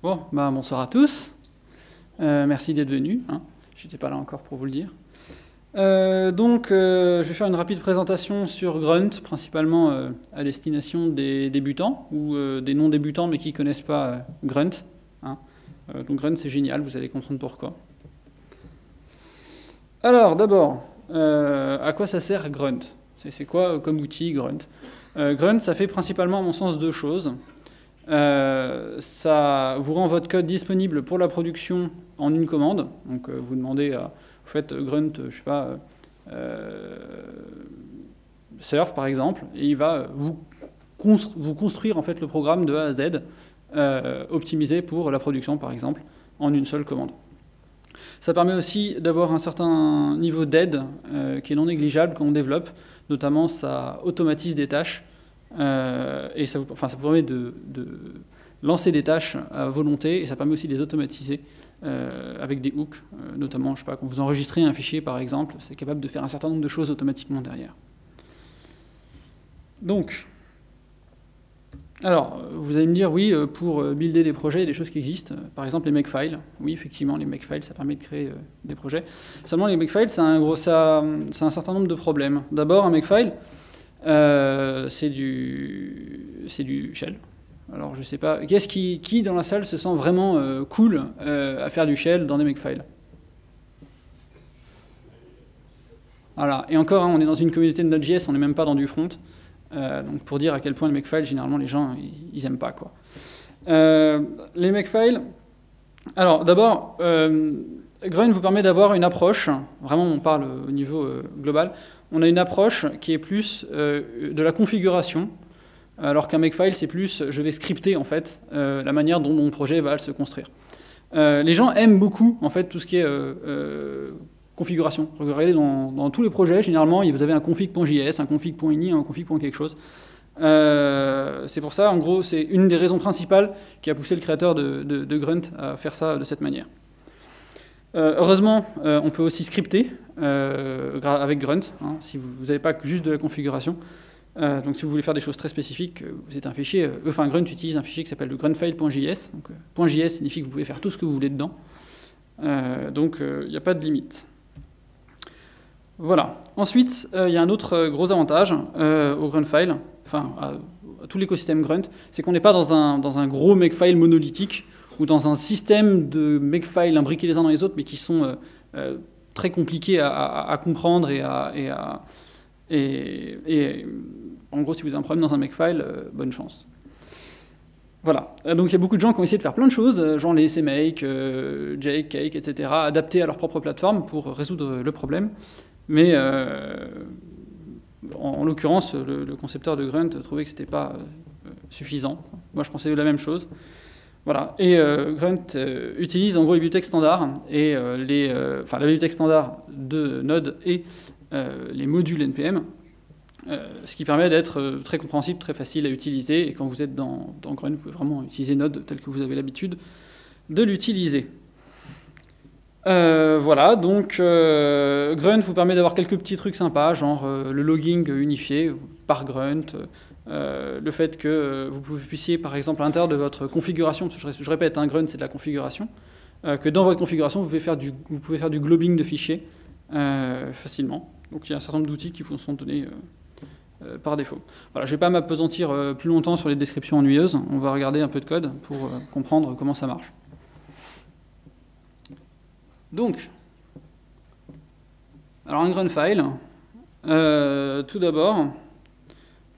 Bon, bah, bonsoir à tous. Merci d'être venus. Hein. J'étais pas là encore pour vous le dire. Je vais faire une rapide présentation sur Grunt, principalement à destination des débutants ou des non-débutants mais qui ne connaissent pas Grunt. Hein. Donc Grunt, c'est génial, vous allez comprendre pourquoi. Alors, d'abord, à quoi ça sert Grunt? C'est quoi comme outil Grunt? Grunt, ça fait principalement, à mon sens, deux choses. Ça vous rend votre code disponible pour la production en une commande. Donc vous demandez à, vous faites grunt, je sais pas, surf par exemple, et il va vous construire en fait le programme de A à Z, optimisé pour la production par exemple, en une seule commande. Ça permet aussi d'avoir un certain niveau d'aide qui est non négligeable quand on développe, notamment ça automatise des tâches. Et ça vous permet de lancer des tâches à volonté et ça permet aussi de les automatiser avec des hooks, notamment, je sais pas, quand vous enregistrez un fichier par exemple, c'est capable de faire un certain nombre de choses automatiquement derrière. Donc, alors, vous allez me dire, oui, pour builder des projets, il y a des choses qui existent, par exemple les makefiles. Oui, effectivement, les makefiles, ça permet de créer des projets. Seulement, les makefiles, ça a un certain nombre de problèmes. D'abord, un makefile, c'est du shell. Alors je sais pas, qui dans la salle se sent vraiment cool à faire du shell dans des makefiles? Voilà, et encore, hein, on est dans une communauté de Node.js, on n'est même pas dans du front. Donc pour dire à quel point les makefiles, généralement les gens, ils aiment pas, quoi. Les makefiles, alors d'abord, Grunt vous permet d'avoir une approche, vraiment on parle au niveau global, on a une approche qui est plus de la configuration, alors qu'un makefile c'est plus je vais scripter en fait la manière dont mon projet va se construire. Les gens aiment beaucoup en fait tout ce qui est configuration. Regardez dans tous les projets, généralement vous avez un config.js, un config.ini, un config.quelque chose. C'est pour ça, en gros, c'est une des raisons principales qui a poussé le créateur de Grunt à faire ça de cette manière. Heureusement, on peut aussi scripter avec Grunt, hein, si vous n'avez pas juste de la configuration. Donc si vous voulez faire des choses très spécifiques, vous êtes un fichier, Grunt utilise un fichier qui s'appelle le gruntfile.js. Donc .js signifie que vous pouvez faire tout ce que vous voulez dedans. Donc il n'y a pas de limite. Voilà. Ensuite, il y a un autre gros avantage au Gruntfile, enfin à tout l'écosystème Grunt, c'est qu'on n'est pas dans un gros makefile monolithique ou dans un système de makefiles imbriqués les uns dans les autres, mais qui sont très compliqués à comprendre et en gros, si vous avez un problème dans un makefile, bonne chance. Voilà. Donc il y a beaucoup de gens qui ont essayé de faire plein de choses, genre les CMake, Jake, Cake, etc., adaptés à leur propre plateforme pour résoudre le problème. Mais en l'occurrence, le concepteur de Grunt trouvait que ce n'était pas suffisant. Moi, je pensais la même chose. Voilà. Et Grunt utilise en gros les bibliothèques standards et la bibliothèque standard de Node et les modules NPM, ce qui permet d'être très compréhensible, très facile à utiliser. Et quand vous êtes dans Grunt, vous pouvez vraiment utiliser Node tel que vous avez l'habitude de l'utiliser. Voilà, donc Grunt vous permet d'avoir quelques petits trucs sympas, genre le logging unifié par Grunt, le fait que vous puissiez, par exemple, à l'intérieur de votre configuration, parce que je répète, un Grunt c'est de la configuration, que dans votre configuration vous pouvez faire du globbing de fichiers facilement. Donc il y a un certain nombre d'outils qui vous sont donnés par défaut. Voilà, je ne vais pas m'appesantir plus longtemps sur les descriptions ennuyeuses, on va regarder un peu de code pour comprendre comment ça marche. Donc, alors un Gruntfile, tout d'abord,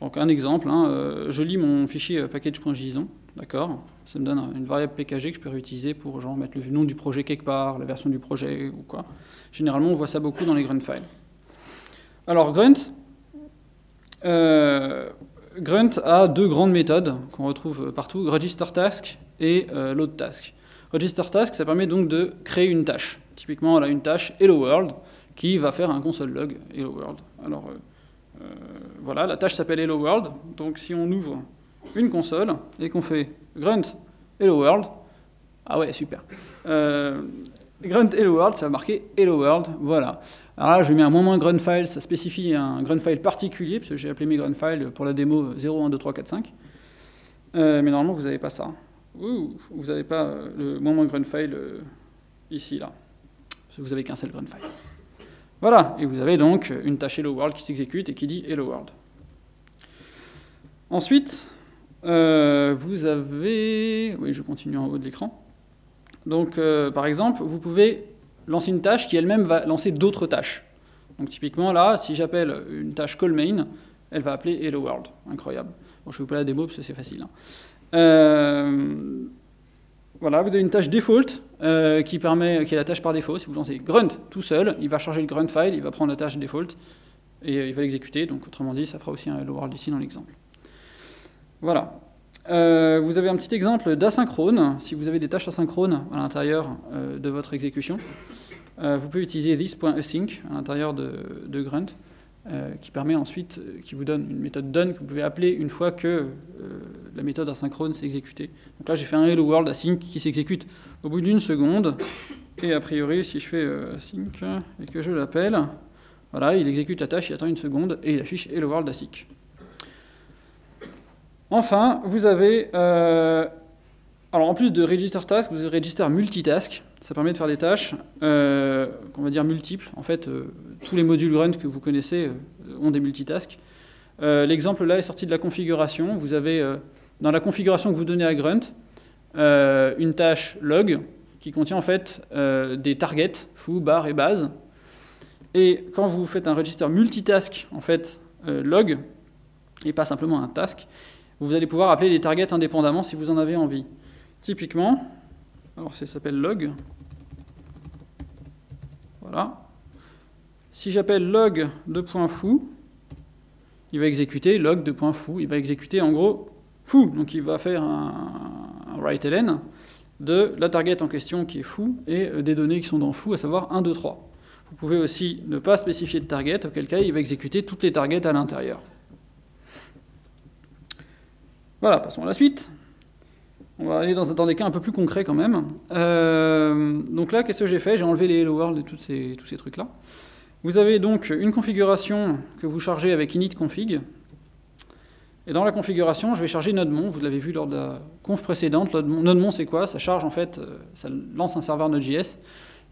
donc un exemple, hein, je lis mon fichier package.json, d'accord, ça me donne une variable pkg que je peux réutiliser pour genre mettre le nom du projet quelque part, la version du projet ou quoi. Généralement, on voit ça beaucoup dans les Gruntfiles. Alors Grunt a deux grandes méthodes qu'on retrouve partout, register_task et load_task. Register_task, ça permet donc de créer une tâche. Typiquement, on a une tâche hello world qui va faire un console log hello world. Alors voilà, la tâche s'appelle hello world. Donc si on ouvre une console et qu'on fait grunt hello world, ah ouais, super. Grunt hello world, ça va marquer hello world, voilà. Alors là, je mets un moins gruntfile, ça spécifie un gruntfile particulier, parce que j'ai appelé mes gruntfiles pour la démo 0, 1, 2, 3, 4, 5. Mais normalement, vous n'avez pas ça. vous n'avez pas le moins grunt file ici, là. Parce que vous n'avez qu'un seul grunt file. Voilà, et vous avez donc une tâche hello world qui s'exécute et qui dit hello world. Ensuite, vous avez... Oui, je continue en haut de l'écran. Donc, par exemple, vous pouvez lancer une tâche qui elle-même va lancer d'autres tâches. Donc typiquement, là, si j'appelle une tâche call main, elle va appeler hello world. Incroyable. Bon, je ne fais pas la démo parce que c'est facile. Voilà, vous avez une tâche default qui est la tâche par défaut. Si vous lancez grunt tout seul, il va charger le grunt file, il va prendre la tâche default et il va l'exécuter. Donc autrement dit, ça fera aussi un hello world ici dans l'exemple. Voilà. Vous avez un petit exemple d'asynchrone. Si vous avez des tâches asynchrones à l'intérieur de votre exécution, vous pouvez utiliser this.async à l'intérieur de grunt, qui permet ensuite, qui vous donne une méthode done que vous pouvez appeler une fois que la méthode asynchrone s'est exécutée. Donc là, j'ai fait un hello world async qui s'exécute au bout d'une seconde. Et a priori, si je fais async et que je l'appelle, voilà, il exécute la tâche, il attend une seconde et il affiche hello world async. Enfin, vous avez, alors en plus de register task, vous avez register multitask. Ça permet de faire des tâches, qu'on va dire multiples. En fait, tous les modules grunt que vous connaissez ont des multitasks. L'exemple là est sorti de la configuration. Vous avez, dans la configuration que vous donnez à grunt, une tâche log qui contient en fait des targets, foo, bar et base. Et quand vous faites un register multitask, en fait, log, et pas simplement un task, vous allez pouvoir appeler les targets indépendamment si vous en avez envie. Typiquement, alors ça s'appelle log. Voilà. Si j'appelle log de point foo, il va exécuter log de point foo. Il va exécuter en gros foo. Donc il va faire un write-ln de la target en question qui est foo et des données qui sont dans foo, à savoir 1, 2, 3. Vous pouvez aussi ne pas spécifier de target, auquel cas il va exécuter toutes les targets à l'intérieur. Voilà, passons à la suite. On va aller dans des cas un peu plus concrets quand même. Donc là, qu'est-ce que j'ai fait? J'ai enlevé les hello world et tous ces trucs-là. Vous avez donc une configuration que vous chargez avec init-config. Et dans la configuration, je vais charger nodemon. Vous l'avez vu lors de la conf précédente. Nodemon, c'est quoi? Ça charge en fait, ça lance un serveur Node.js.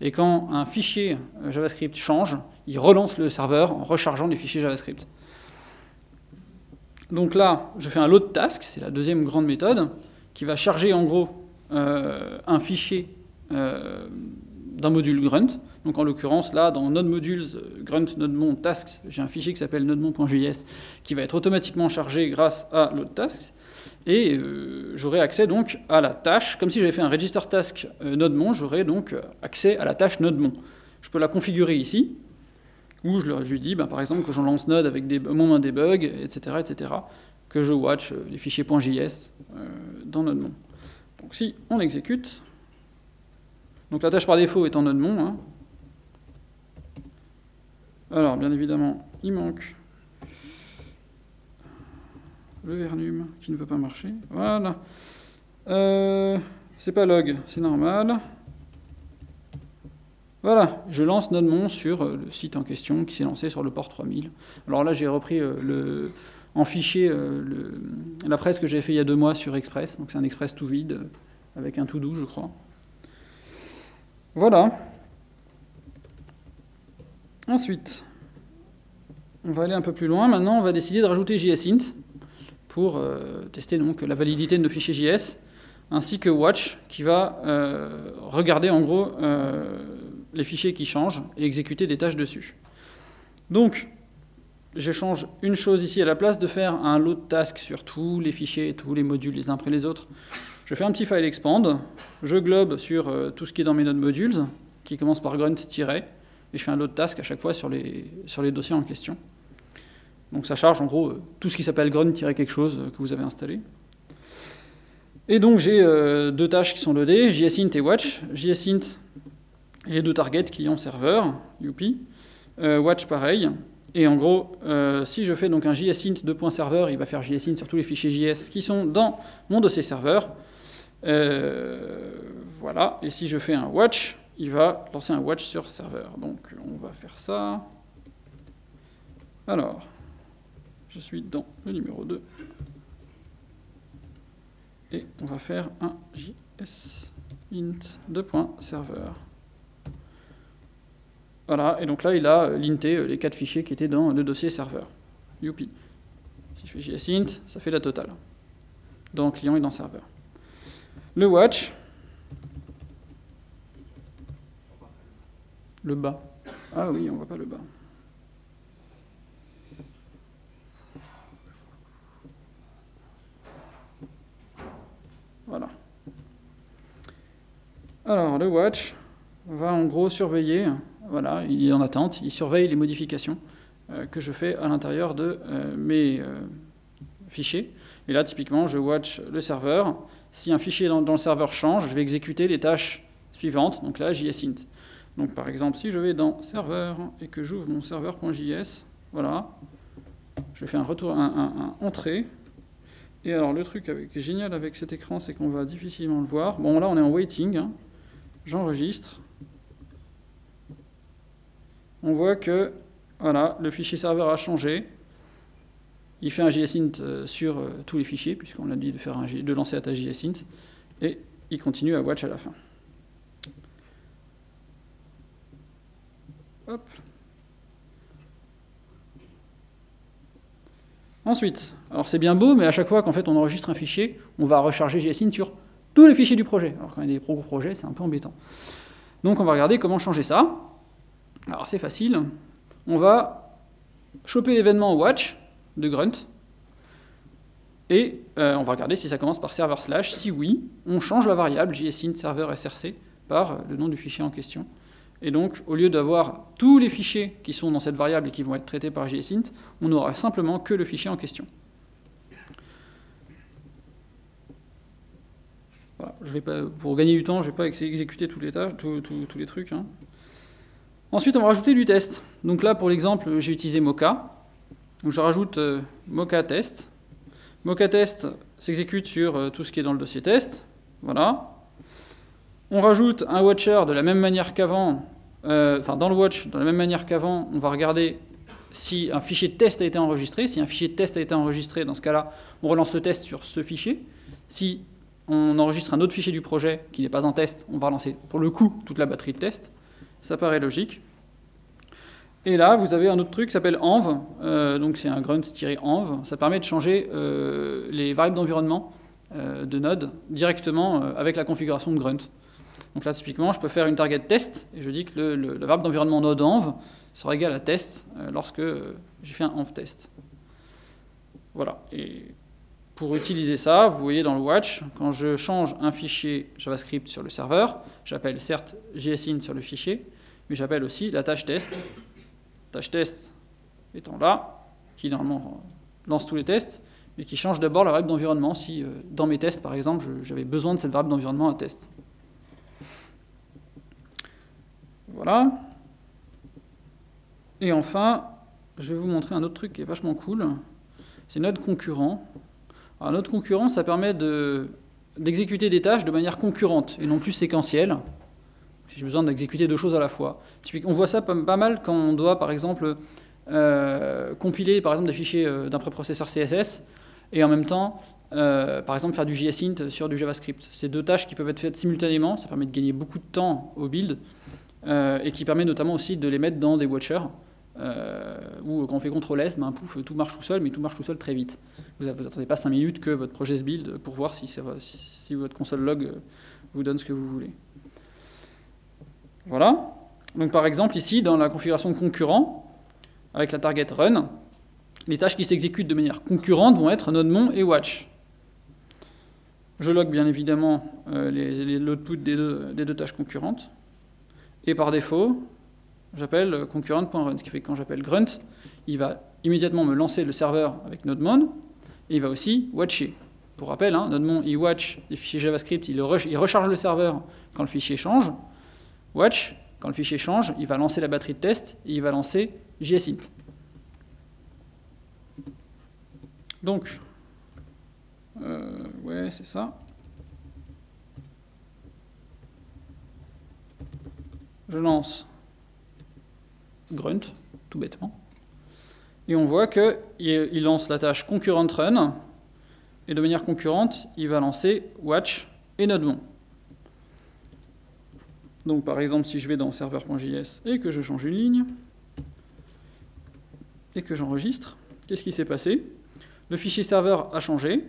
Et quand un fichier JavaScript change, il relance le serveur en rechargeant les fichiers JavaScript. Donc là, je fais un load task, c'est la deuxième grande méthode, qui va charger en gros un fichier d'un module grunt. Donc en l'occurrence, là, dans node modules grunt nodemon tasks, j'ai un fichier qui s'appelle nodemon.js qui va être automatiquement chargé grâce à load tasks. Et j'aurai accès donc à la tâche, comme si j'avais fait un register task nodemon, j'aurai donc accès à la tâche nodemon. Je peux la configurer ici, où je lui dis, par exemple, que j'en lance node avec mon debug, etc., etc., que je watch les fichiers .js dans nodemon. Donc si on exécute, donc la tâche par défaut est en nodemon, hein. Alors bien évidemment, il manque le vernum qui ne veut pas marcher. Voilà. C'est pas log, c'est normal. Voilà, je lance nodemon sur le site en question qui s'est lancé sur le port 3000. Alors là, j'ai repris en fichier la presse que j'avais fait il y a 2 mois sur Express. Donc c'est un Express tout vide, avec un tout doux, je crois. Voilà. Ensuite, on va aller un peu plus loin. Maintenant, on va décider de rajouter JSInt pour tester donc la validité de nos fichiers JS, ainsi que watch qui va regarder en gros les fichiers qui changent et exécuter des tâches dessus. Donc, j'échange une chose ici à la place de faire un load task sur tous les fichiers, tous les modules les uns après les autres. Je fais un petit file expand, je globe sur tout ce qui est dans mes node modules, qui commence par grunt- et je fais un load task à chaque fois sur les dossiers en question. Donc ça charge en gros tout ce qui s'appelle grunt-quelque chose que vous avez installé. Et donc j'ai 2 tâches qui sont loadées, JSint et watch. JSint, j'ai 2 targets, client serveur, youpi. Watch pareil. Et en gros, si je fais donc un JSint 2.serveur, il va faire JSint sur tous les fichiers JS qui sont dans mon dossier serveur. Voilà. Et si je fais un watch, il va lancer un watch sur serveur. Donc on va faire ça. Alors, je suis dans le numéro 2. et on va faire un jsint2.serveur. Voilà, et donc là, il a linté les 4 fichiers qui étaient dans le dossier serveur. Youpi. Si je fais jsint, ça fait la totale. Dans client et dans serveur. Le watch. Le bas. Ah oui, on voit pas le bas. Voilà. Alors, le watch va en gros surveiller, voilà, il est en attente, il surveille les modifications que je fais à l'intérieur de mes fichiers. Et là, typiquement, je watch le serveur. Si un fichier dans le serveur change, je vais exécuter les tâches suivantes. Donc là, jsint. Donc par exemple, si je vais dans serveur et que j'ouvre mon serveur.js, voilà, je fais un retour, un entrée. Et alors le truc qui est génial avec cet écran, c'est qu'on va difficilement le voir. Bon, là, on est en waiting. Hein. J'enregistre. On voit que voilà, le fichier serveur a changé. Il fait un jsint sur tous les fichiers, puisqu'on a dit de lancer attache jsint. Et il continue à watch à la fin. Hop. Ensuite, alors c'est bien beau, mais à chaque fois qu'en fait on enregistre un fichier, on va recharger jsint sur tous les fichiers du projet. Alors quand il y a des gros projets, c'est un peu embêtant. Donc on va regarder comment changer ça. Alors c'est facile. On va choper l'événement watch de Grunt, et on va regarder si ça commence par server/. Si oui, on change la variable jsint serveur src par le nom du fichier en question. Et donc, au lieu d'avoir tous les fichiers qui sont dans cette variable et qui vont être traités par jsint, on n'aura simplement que le fichier en question. Voilà. Je vais pas, pour gagner du temps, je ne vais pas exécuter tous les tâches, tous les trucs. Hein. Ensuite, on va rajouter du test. Donc là, pour l'exemple, j'ai utilisé Mocha. Donc je rajoute Mocha test. Mocha test s'exécute sur tout ce qui est dans le dossier test. Voilà. On rajoute un watcher de la même manière qu'avant, dans le watch, de la même manière qu'avant, on va regarder si un fichier de test a été enregistré. Si un fichier de test a été enregistré, dans ce cas-là, on relance le test sur ce fichier. Si on enregistre un autre fichier du projet qui n'est pas un test, on va relancer pour le coup toute la batterie de test. Ça paraît logique. Et là, vous avez un autre truc qui s'appelle env, donc c'est un grunt-env. Ça permet de changer les variables d'environnement de Node directement avec la configuration de Grunt. Donc là, typiquement, je peux faire une target test, et je dis que la variable d'environnement node env sera égale à test lorsque j'ai fait un env test. Voilà. Et pour utiliser ça, vous voyez dans le watch, quand je change un fichier JavaScript sur le serveur, j'appelle certes jsint sur le fichier, mais j'appelle aussi la tâche test. Tâche test étant là, qui normalement lance tous les tests, mais qui change d'abord la variable d'environnement si dans mes tests, par exemple, j'avais besoin de cette variable d'environnement à test. Voilà. Et enfin, je vais vous montrer un autre truc qui est vachement cool. C'est Node concurrent. Alors, Node concurrent, ça permet d'exécuter des tâches de manière concurrente et non plus séquentielle. Si j'ai besoin d'exécuter deux choses à la fois. On voit ça pas mal quand on doit, par exemple, compiler par exemple, des fichiers d'un préprocesseur CSS et en même temps, par exemple, faire du jsint sur du JavaScript. C'est deux tâches qui peuvent être faites simultanément. Ça permet de gagner beaucoup de temps au build. Et qui permet notamment aussi de les mettre dans des watchers, où quand on fait CTRL-S, ben, pouf, tout marche tout seul, mais tout marche tout seul très vite. Vous n'attendez pas 5 minutes que votre projet se build pour voir si votre console log vous donne ce que vous voulez. Voilà. Donc par exemple, ici, dans la configuration concurrent, avec la target run, les tâches qui s'exécutent de manière concurrente vont être nodemon et watch. Je log bien évidemment l'output des deux tâches concurrentes. Et par défaut, j'appelle concurrent.run, ce qui fait que quand j'appelle grunt, il va immédiatement me lancer le serveur avec nodemon, et il va aussi watcher. Pour rappel, hein, nodemon, il watch les fichiers JavaScript, il recharge le serveur quand le fichier change. Watch, quand le fichier change, il va lancer la batterie de test, et il va lancer jsint. Donc, ouais, c'est ça. Je lance grunt, tout bêtement, et on voit qu'il lance la tâche concurrent run, et de manière concurrente, il va lancer watch et node-mon. Donc par exemple, si je vais dans serveur.js et que je change une ligne, et que j'enregistre, qu'est-ce qui s'est passé? Le fichier serveur a changé,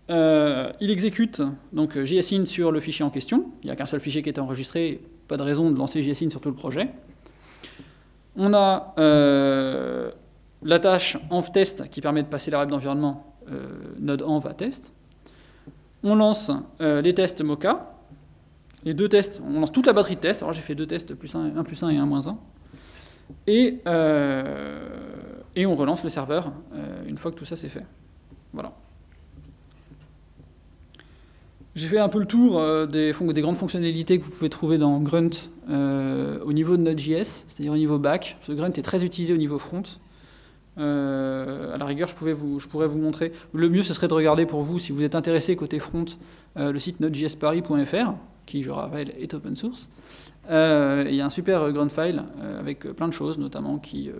il exécute donc JSIN sur le fichier en question, il n'y a qu'un seul fichier qui a été enregistré, pas de raison de lancer JSIN sur tout le projet. On a la tâche env-test qui permet de passer la rep d'environnement, node env à test. On lance les tests Mocha, les deux tests, on lance toute la batterie de tests, alors j'ai fait deux tests, un plus 1 et un moins 1. Et on relance le serveur une fois que tout ça c'est fait. Voilà. J'ai fait un peu le tour des grandes fonctionnalités que vous pouvez trouver dans Grunt au niveau de Node.js, c'est-à-dire au niveau back. Ce Grunt est très utilisé au niveau front. À la rigueur, je pourrais vous montrer. Le mieux, ce serait de regarder pour vous, si vous êtes intéressé côté front, le site nodejsparis.fr, qui, je rappelle, est open source. Il y a un super Grunt file avec plein de choses, notamment qui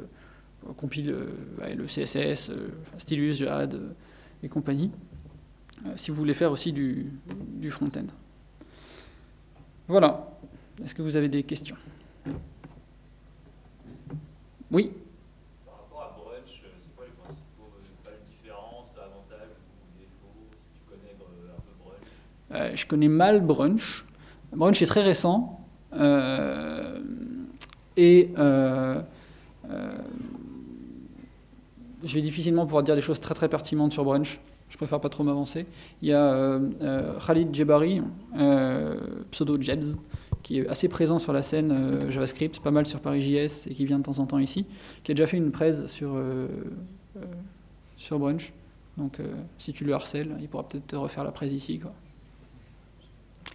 compile le CSS, Stylus, Jade et compagnie. Si vous voulez faire aussi du front-end. Voilà. Est-ce que vous avez des questions? Oui. Par rapport à Brunch, c'est quoi les principaux différences, avantages ou défauts, si tu connais un peu Brunch? Je connais mal Brunch. Brunch est très récent. Je vais difficilement pouvoir dire des choses très très pertinentes sur Brunch. Je préfère pas trop m'avancer. Il y a Khalid Jebari, pseudo Jebs, qui est assez présent sur la scène JavaScript, pas mal sur Paris.js et qui vient de temps en temps ici, qui a déjà fait une presse sur Brunch. Donc si tu le harcèles, il pourra peut-être te refaire la presse ici, quoi.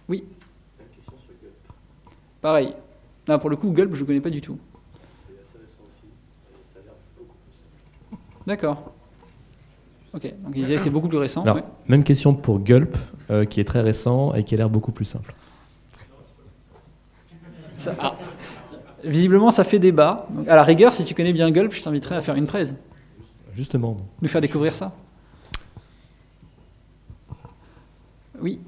Oui. Une question sur Gulp. Pareil. Là, pour le coup, Gulp, je ne connais pas du tout. C'est assez récent aussi, et ça a l'air beaucoup plus simple. D'accord. Ok, donc il disait que c'est beaucoup plus récent. Alors, ouais. Même question pour Gulp, qui est très récent et qui a l'air beaucoup plus simple. Visiblement, ça fait débat. Donc, à la rigueur, si tu connais bien Gulp, je t'inviterai à faire une presse. Justement. Nous faire découvrir ça. Oui.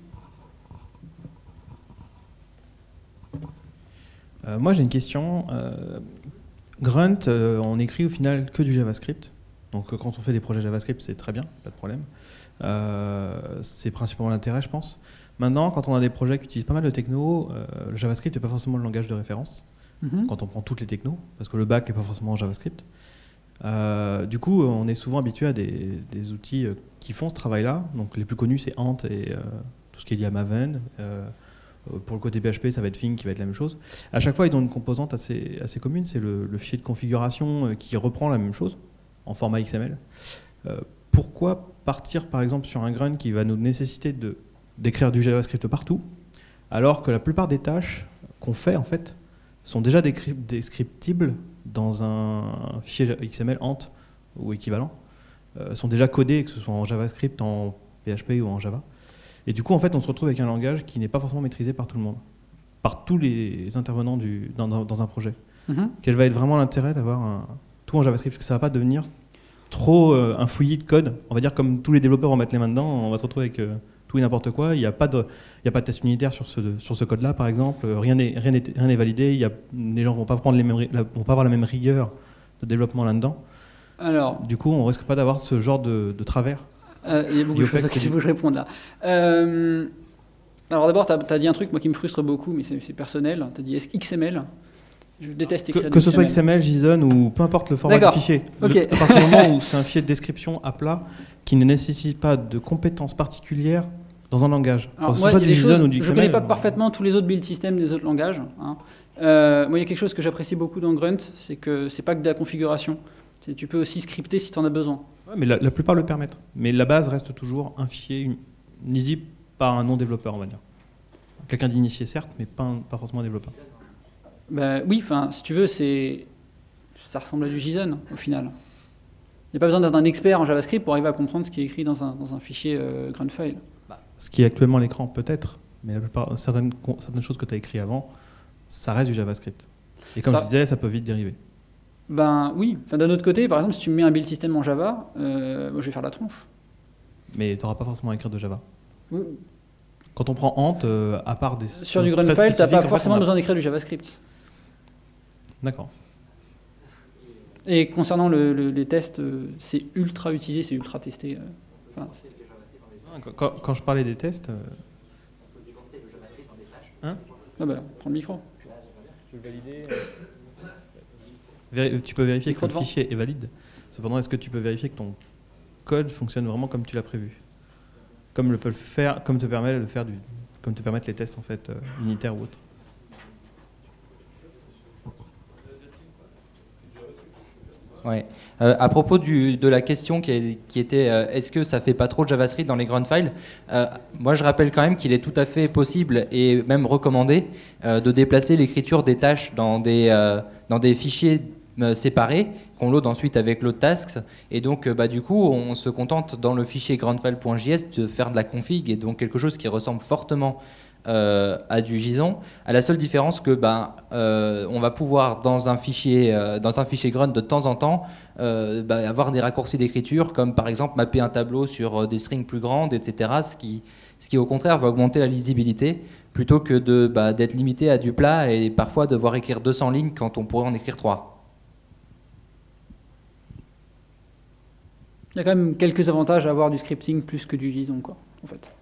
Moi j'ai une question. Grunt, on écrit au final que du JavaScript. Donc quand on fait des projets JavaScript, c'est très bien, pas de problème. C'est principalement l'intérêt, je pense. Maintenant, quand on a des projets qui utilisent pas mal de techno, le JavaScript n'est pas forcément le langage de référence. Quand on prend toutes les technos, parce que le back n'est pas forcément en JavaScript. Du coup, on est souvent habitué à des outils qui font ce travail-là. Donc les plus connus, c'est Ant et tout ce qui est lié à Maven. Pour le côté PHP, ça va être Thing qui va être la même chose. À chaque fois, ils ont une composante assez commune, c'est le fichier de configuration qui reprend la même chose en format XML. Pourquoi partir par exemple sur un Grunt qui va nous nécessiter d'écrire du JavaScript partout, alors que la plupart des tâches qu'on fait en fait sont déjà descriptibles dans un fichier XML Ant ou équivalent, sont déjà codées, que ce soit en JavaScript, en PHP ou en Java. Et du coup, en fait, on se retrouve avec un langage qui n'est pas forcément maîtrisé par tout le monde, par tous les intervenants dans un projet. Quel va être vraiment l'intérêt d'avoir tout en JavaScript? Parce que ça ne va pas devenir trop un fouillis de code. On va dire comme tous les développeurs vont mettre les mains dedans, on va se retrouver avec tout et n'importe quoi. Il n'y a pas de test unitaire sur ce code-là, par exemple. Rien n'est validé. Les gens ne vont pas avoir la même rigueur de développement là-dedans. Alors, du coup, on ne risque pas d'avoir ce genre de travers. Il y a beaucoup de choses qu'il faut que je réponde là. Alors d'abord, tu as dit un truc moi, qui me frustre beaucoup, mais c'est personnel. Tu as dit XML. Je déteste écrire que ce soit XML, JSON ou peu importe le format du fichier. Okay. À partir du moment où c'est un fichier de description à plat qui ne nécessite pas de compétences particulières dans un langage. Alors, que ce soit du JSON ou du XML. Je ne connais pas parfaitement tous les autres build systems des autres langages. Hein. Moi, il y a quelque chose que j'apprécie beaucoup dans Grunt, c'est que c'est pas que de la configuration. Tu peux aussi scripter si tu en as besoin. Ouais, mais la plupart le permettent. Mais la base reste toujours un fichier lisible par un non-développeur, on va dire. Quelqu'un d'initié, certes, mais pas forcément un développeur. Ben, oui, si tu veux, ça ressemble à du JSON, au final. Il n'y a pas besoin d'être un expert en JavaScript pour arriver à comprendre ce qui est écrit dans un fichier Grunt file. Ce qui est actuellement à l'écran, peut-être, mais certaines choses que tu as écrites avant, ça reste du JavaScript. Et comme je disais, ça peut vite dériver. Ben oui, d'un autre côté, par exemple, si tu me mets un build system en Java, moi, je vais faire la tronche. mais tu n'auras pas forcément à écrire de Java. Oui. Quand on prend Ant, à part des Sur du choses très Gruntfile, tu n'as spécifiques, pas en fait, forcément on a- besoin d'écrire du JavaScript. D'accord. Et concernant les tests, c'est ultra utilisé, c'est ultra testé. Enfin, Quand je parlais des tests, ah bah, prends le micro. tu peux vérifier que Micro le devant. fichier est valide. Cependant, est-ce que tu peux vérifier que ton code fonctionne vraiment comme tu l'as prévu, comme te permettent les tests en fait unitaires ou autres. Ouais. À propos de la question qui était est-ce que ça fait pas trop de JavaScript dans les Gruntfile, moi je rappelle quand même qu'il est tout à fait possible et même recommandé de déplacer l'écriture des tâches dans des fichiers séparés qu'on load ensuite avec load tasks, et donc du coup on se contente dans le fichier gruntfile.js de faire de la config, et donc quelque chose qui ressemble fortement à du JSON, à la seule différence que on va pouvoir dans un fichier grunt de temps en temps avoir des raccourcis d'écriture, comme par exemple mapper un tableau sur des strings plus grandes, etc. Ce qui au contraire va augmenter la lisibilité, plutôt que d'être limité à du plat et parfois devoir écrire 200 lignes quand on pourrait en écrire 3. Il y a quand même quelques avantages à avoir du scripting plus que du JSON, quoi, en fait.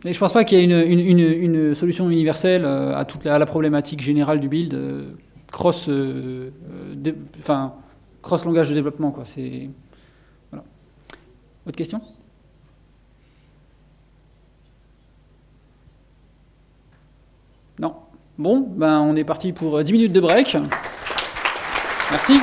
Et je pense pas qu'il y ait une solution universelle à la problématique générale du build cross langage de développement, quoi. Voilà. Autre question ? Non. Bon, on est parti pour 10 minutes de break. Merci.